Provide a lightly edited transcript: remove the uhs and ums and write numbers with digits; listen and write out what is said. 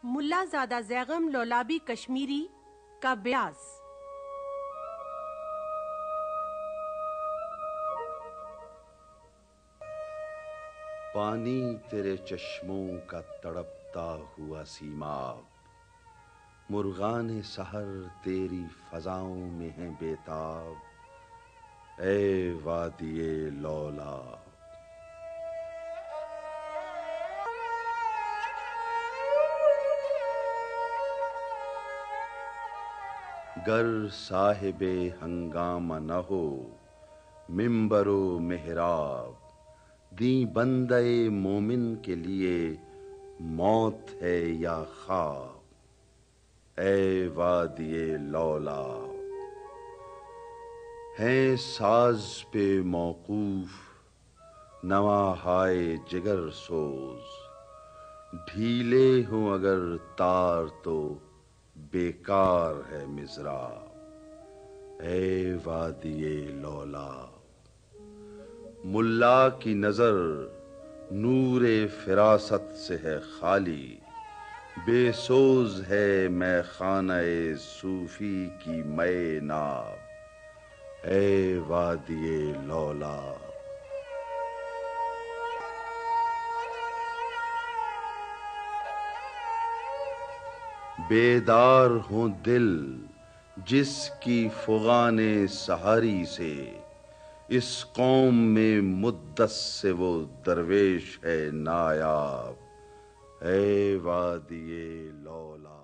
ملا زادہ زیغم لولابی کشمیری کا بیاس۔ پانی تیرے چشموں کا تڑپتا ہوا سیماب، مرغان سحر تیری فضاؤں میں ہیں بیتاب، اے وادی لولاب۔ گر صاحب ہنگامہ نہ ہو منبر و محراب، دیں بندے مومن کے لیے موت ہے یا خواب، اے وادی لولاب۔ ہیں ساز پہ موقوف نواہائے جگر سوز، ڈھیلے ہوں اگر تار تو بیکار ہے مضراب، اے وادی لولاب۔ ملا کی نظر نور فراست سے ہے خالی، بے سوز ہے مے خانہ صوفی کی مے ناب، اے وادی لولاب۔ بیدار ہوں دل جس کی فغان سحری سے، اس قوم میں مدت سے وہ درویش ہے نایاب، اے وادی لولاب۔